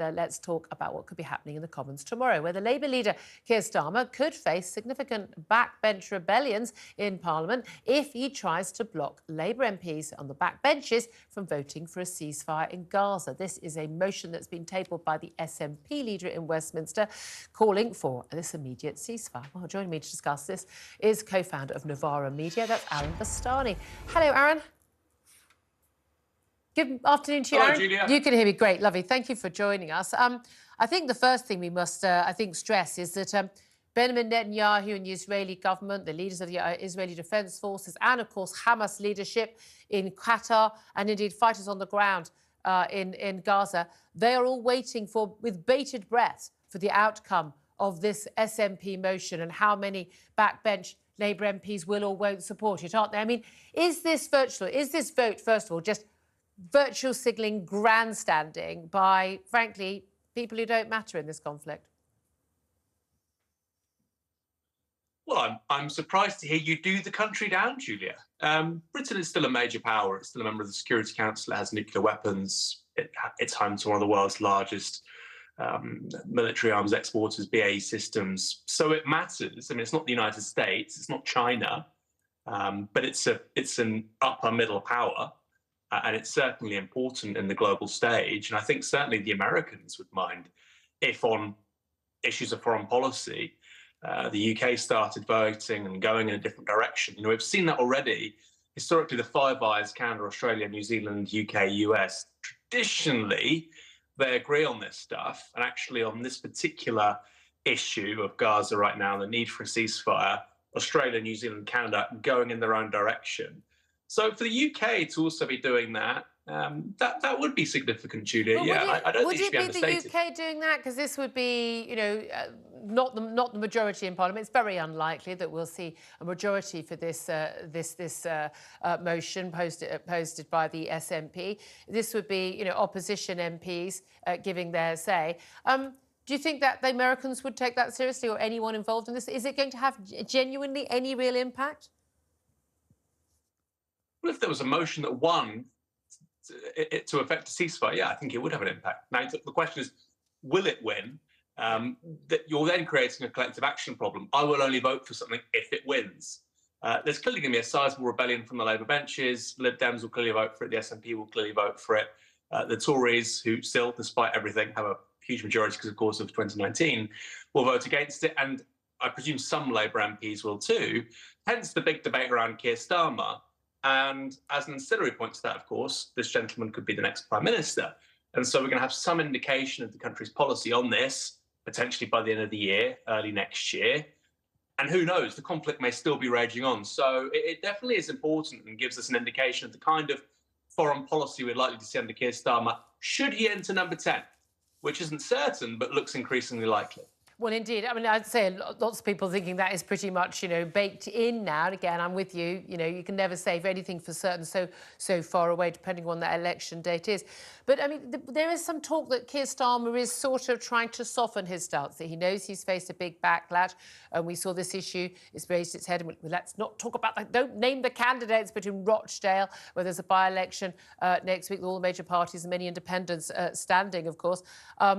let's talk about what could be happening in the Commons tomorrow, where the Labour leader, Keir Starmer, could face significant backbench rebellions in Parliament if he tries to block Labour MPs on the backbenches from voting for a ceasefire in Gaza. This is a motion that's been tabled by the SNP leader in Westminster, calling for this immediate ceasefire. Well, joining me to discuss this is co-founder of Novara Media, that's Bastani. Hello, Aaron. Good afternoon to you, Hello, Aaron. Julia. You can hear me. Great, lovely. Thank you for joining us. I think the first thing we must, stress is that Benjamin Netanyahu and the Israeli government, the leaders of the Israeli Defense Forces, and of course Hamas leadership in Qatar, and indeed fighters on the ground in Gaza, they are all waiting with bated breath for the outcome of this SNP motion and how many backbench Labour MPs will or won't support it, aren't they? I mean, is this vote, first of all, just virtual signalling grandstanding by, frankly, people who don't matter in this conflict? Well, I'm surprised to hear you do the country down, Julia. Britain is still a major power. It's still a member of the Security Council. It has nuclear weapons. It's home to one of the world's largest military arms exporters, BAE Systems. So it matters. I mean, it's not the United States. It's not China. But it's an upper middle power. And it's certainly important in the global stage. And I think certainly the Americans would mind if on issues of foreign policy, the UK started voting and going in a different direction. You know, we've seen that already. Historically, the Five Eyes, Canada, Australia, New Zealand, UK, US, traditionally, they agree on this stuff. And actually on this particular issue of Gaza right now, the need for a ceasefire, Australia, New Zealand, Canada going in their own direction. So for the UK to also be doing that, that would be significant, Julia. Well, yeah, I don't would think it should be the understated. UK doing that? Because this would be, you know, not the majority in Parliament. It's very unlikely that we'll see a majority for this motion posted by the SNP. This would be, you know, opposition MPs giving their say. Do you think that the Americans would take that seriously, or anyone involved in this? Is it going to have genuinely any real impact? Well, if there was a motion that won to affect a ceasefire, yeah, I think it would have an impact. Now, the question is, will it win? That you're then creating a collective action problem. I will only vote for something if it wins. There's clearly going to be a sizable rebellion from the Labour benches. Lib Dems will clearly vote for it. The SNP will clearly vote for it. The Tories, who still, despite everything, have a huge majority because, of course, of 2019, will vote against it. And I presume some Labour MPs will too. Hence the big debate around Keir Starmer. And as an ancillary point to that, of course, this gentleman could be the next Prime Minister. And so we're going to have some indication of the country's policy on this, potentially by the end of the year, early next year. And who knows, the conflict may still be raging on. So it definitely is important and gives us an indication of the kind of foreign policy we're likely to see under Keir Starmer, should he enter number 10, which isn't certain, but looks increasingly likely. Well, indeed. I mean, I'd say lots of people thinking that is pretty much, you know, baked in now. And again, I'm with you. You know, you can never say anything for certain so far away, depending on when that election date is. But I mean, there is some talk that Keir Starmer is sort of trying to soften his stance. That he knows he's faced a big backlash, and we saw this issue. It's raised its head. And let's not talk about that. Don't name the candidates, but in Rochdale, where there's a by-election next week, all the major parties and many independents standing, of course.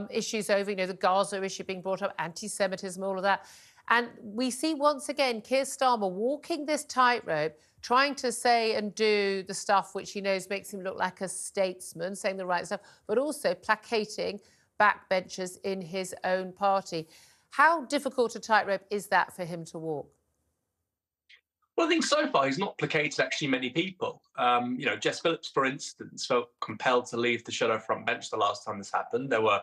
Issues over, you know, the Gaza issue being brought up. Anti-Semitism, all of that. And we see once again Keir Starmer walking this tightrope, trying to say and do the stuff which he knows makes him look like a statesman, saying the right stuff, but also placating backbenchers in his own party. How difficult a tightrope is that for him to walk? Well, I think so far he's not placated actually many people. You know, Jess Phillips, for instance, felt compelled to leave the shadow front bench the last time this happened. There were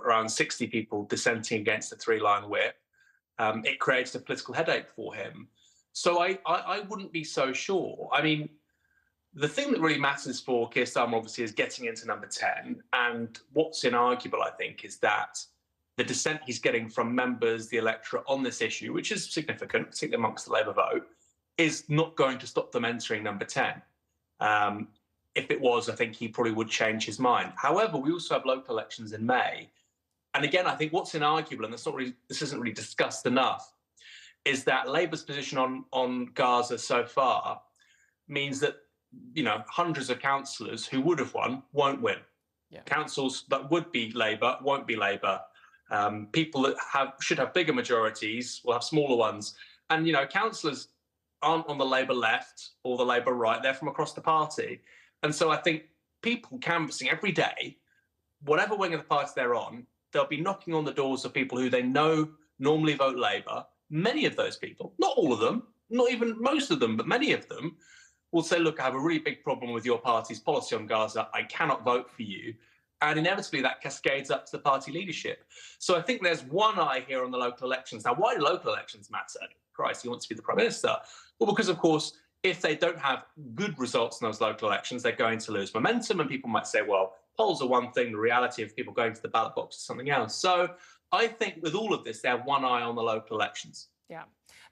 around 60 people dissenting against the three-line whip. It created a political headache for him. So I wouldn't be so sure. I mean, the thing that really matters for Keir Starmer, obviously, is getting into number 10. And what's inarguable, I think, is that the dissent he's getting from members, the electorate on this issue, which is significant, particularly amongst the Labour vote, is not going to stop them entering number 10. If it was, I think he probably would change his mind. However, we also have local elections in May. And again, I think what's inarguable, and this isn't really discussed enough, is that Labour's position on Gaza so far means that, you know, hundreds of councillors who would have won won't win. Yeah. Councils that would be Labour won't be Labour. People that should have bigger majorities will have smaller ones. And, councillors aren't on the Labour left or the Labour right. They're from across the party. And so I think people canvassing every day, whatever wing of the party they're on, they'll be knocking on the doors of people who they know normally vote Labour. Many of those people, not all of them, not even most of them, but many of them will say, look, I have a really big problem with your party's policy on Gaza. I cannot vote for you. And inevitably that cascades up to the party leadership. So I think there's one eye here on the local elections. Now, why do local elections matter? Christ, he wants to be the Prime Minister. Well, because, of course, if they don't have good results in those local elections, they're going to lose momentum. And people might say, well, polls are one thing, the reality of people going to the ballot box is something else. So I think with all of this, they have one eye on the local elections. Yeah.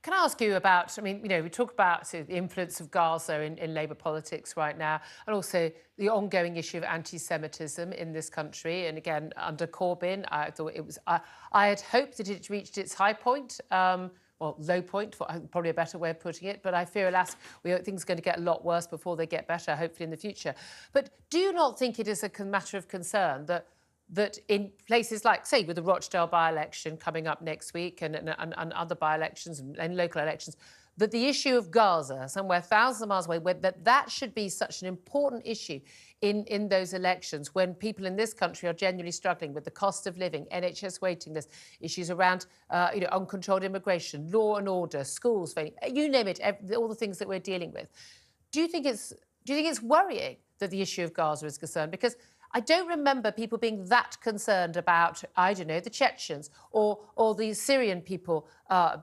Can I ask you about, I mean, we talk about the influence of Gaza in Labour politics right now, and also the ongoing issue of anti-Semitism in this country. And again, under Corbyn, I thought it was, I had hoped that it reached its high point, well, low point, for probably a better way of putting it. But I fear, alas, things are going to get a lot worse before they get better, hopefully in the future. But do you not think it is a matter of concern that in places like, say, with the Rochdale by-election coming up next week and other by-elections and local elections, that the issue of Gaza, somewhere thousands of miles away, that should be such an important issue in those elections when people in this country are genuinely struggling with the cost of living, NHS waiting lists, issues around uncontrolled immigration, law and order, schools failing, you name it, all the things that we're dealing with. Do you think it's worrying that the issue of Gaza is concerned? Because I don't remember people being that concerned about, I don't know, the Chechens or the Syrian people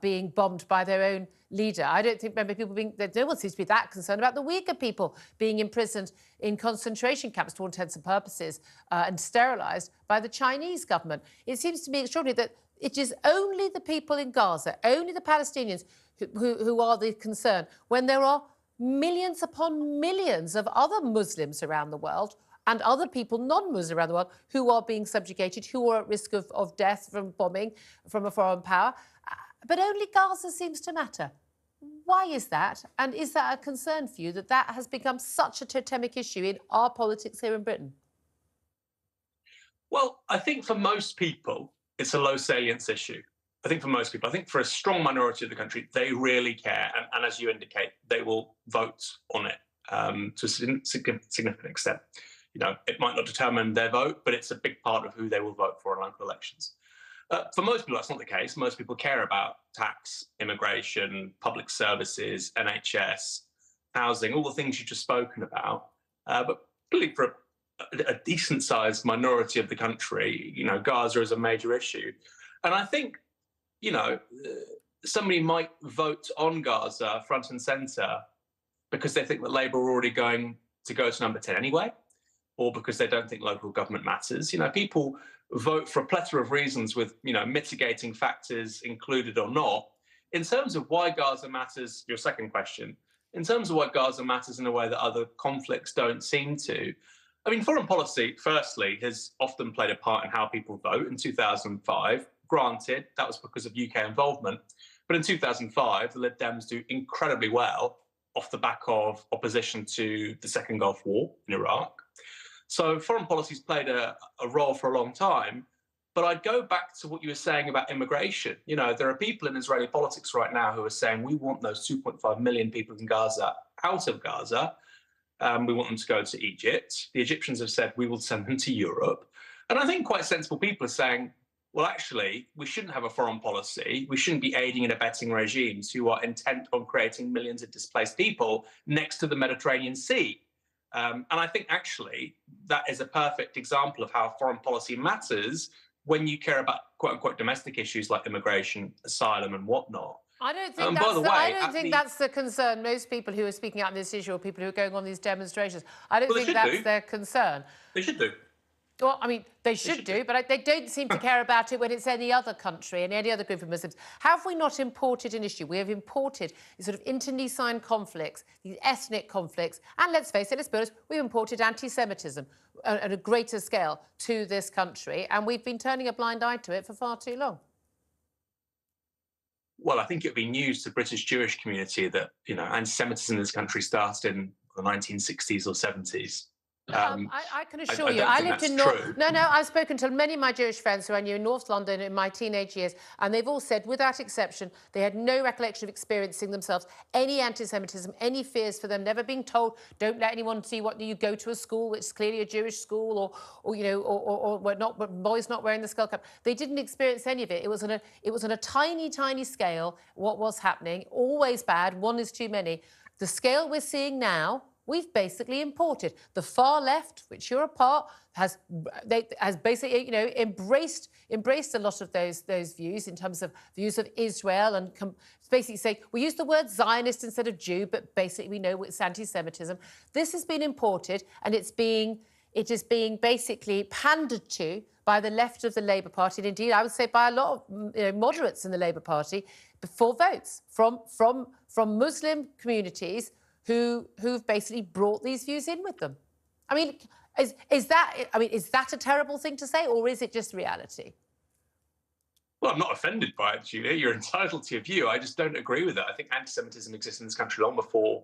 being bombed by their own leader. I don't remember people being, no one seems to be that concerned about the Uyghur people being imprisoned in concentration camps to all intents and purposes and sterilised by the Chinese government. It seems to me extraordinary that it is only the people in Gaza, only the Palestinians who are the concern, when there are millions upon millions of other Muslims around the world and other people, non-Muslim around the world, who are being subjugated, who are at risk of death from bombing from a foreign power. But only Gaza seems to matter. Why is that? And is that a concern for you that has become such a totemic issue in our politics here in Britain? Well, I think for most people, it's a low salience issue. I think for most people, I think for a strong minority of the country, they really care. And as you indicate, they will vote on it to a significant extent. It might not determine their vote, but it's a big part of who they will vote for in local elections. For most people, that's not the case. Most people care about tax, immigration, public services, NHS, housing, all the things you've just spoken about. But clearly for a decent-sized minority of the country, Gaza is a major issue. And I think, somebody might vote on Gaza front and centre because they think that Labour are already going to go to number 10 anyway, or because they don't think local government matters. People vote for a plethora of reasons with, mitigating factors included or not. In terms of why Gaza matters, your second question, in terms of why Gaza matters in a way that other conflicts don't seem to, I mean, foreign policy, firstly, has often played a part in how people vote. In 2005, granted, that was because of UK involvement, but in 2005, the Lib Dems do incredibly well off the back of opposition to the Second Gulf War in Iraq. So foreign policy's played a role for a long time. But I'd go back to what you were saying about immigration. There are people in Israeli politics right now who are saying, we want those 2.5 million people in Gaza out of Gaza. We want them to go to Egypt. The Egyptians have said, we will send them to Europe. And I think quite sensible people are saying, well, actually, we shouldn't have a foreign policy. We shouldn't be aiding and abetting regimes who are intent on creating millions of displaced people next to the Mediterranean Sea. And I think, actually, that is a perfect example of how foreign policy matters when you care about, quote-unquote, domestic issues like immigration, asylum and whatnot. I don't think that's the concern. Most people who are speaking out on this issue, or people who are going on these demonstrations, I don't think that's their concern. They should do. Well, I mean, they should do, but they don't seem to care about it when it's any other country and any other group of Muslims. Have we not imported an issue? We have imported these sort of internecine conflicts, these ethnic conflicts, and let's face it, let's be honest, we've imported anti-Semitism at a greater scale to this country, and we've been turning a blind eye to it for far too long. Well, I think it would be news to the British Jewish community that, anti-Semitism in this country started in the 1960s or 70s. I can assure I you, don't I think lived that's in true. No, I've spoken to many of my Jewish friends who I knew in North London in my teenage years, and they've all said, without exception, they had no recollection of experiencing themselves any anti-Semitism, any fears for them, never being told, don't let anyone see what you go to a school which is clearly a Jewish school, or you know, or not, but boys not wearing the skull cap. They didn't experience any of it. It was on a tiny, tiny scale. What was happening? Always bad. One is too many. The scale we're seeing now, we've basically imported. The far left, which you're a part, has basically, you know, embraced a lot of those views in terms of views of Israel, and basically say we use the word Zionist instead of Jew, but basically we know it's anti-Semitism. This has been imported, and it is being basically pandered to by the left of the Labour Party, and indeed I would say by a lot of moderates in the Labour Party, for votes from Muslim communities who've basically brought these views in with them. I mean, is that a terrible thing to say, or is it just reality? Well, I'm not offended by it, Julia. You're entitled to your view. I just don't agree with it. I think anti-Semitism exists in this country long before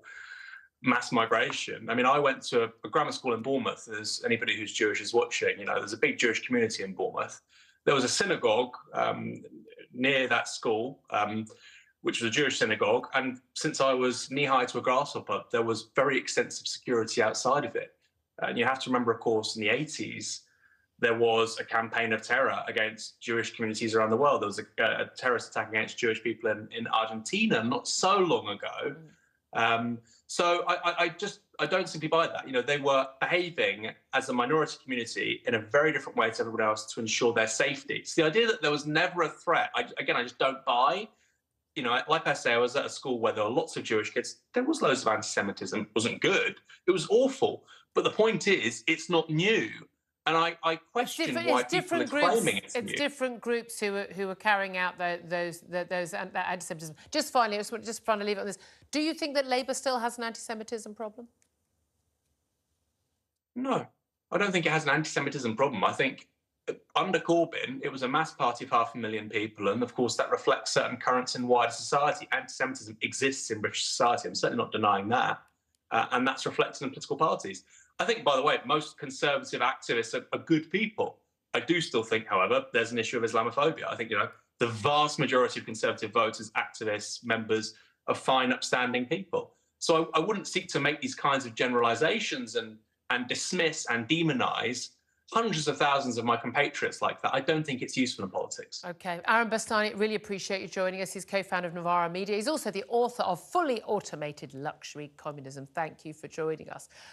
mass migration. I mean, I went to a grammar school in Bournemouth. As anybody who's Jewish is watching, you know, there's a big Jewish community in Bournemouth. There was a synagogue near that school, which was a Jewish synagogue. And since I was knee-high to a grasshopper, there was very extensive security outside of it. And you have to remember, of course, in the 80s, there was a campaign of terror against Jewish communities around the world. There was a terrorist attack against Jewish people in Argentina not so long ago. So I don't simply buy that. You know, they were behaving as a minority community in a very different way to everyone else to ensure their safety. It's the idea that there was never a threat. I just don't buy. You know, like I say, I was at a school where there were lots of Jewish kids. There was loads of anti-Semitism. It wasn't good. It was awful. But the point is, it's not new. And I question why people are claiming it's new. It's different groups who are carrying out that anti-Semitism. Just finally, just trying to leave it on this. Do you think that Labour still has an anti-Semitism problem? No, I don't think it has an anti-Semitism problem. I think under Corbyn, it was a mass party of 500,000 people. And of course, that reflects certain currents in wider society. Anti-Semitism exists in British society. I'm certainly not denying that. And that's reflected in political parties. I think, by the way, most conservative activists are good people. I do still think, however, there's an issue of Islamophobia. I think, you know, the vast majority of conservative voters, activists, members are fine, upstanding people. So I wouldn't seek to make these kinds of generalizations and dismiss and demonize hundreds of thousands of my compatriots like that. I don't think it's useful in politics. OK. Aaron Bastani, really appreciate you joining us. He's co-founder of Novara Media. He's also the author of Fully Automated Luxury Communism. Thank you for joining us.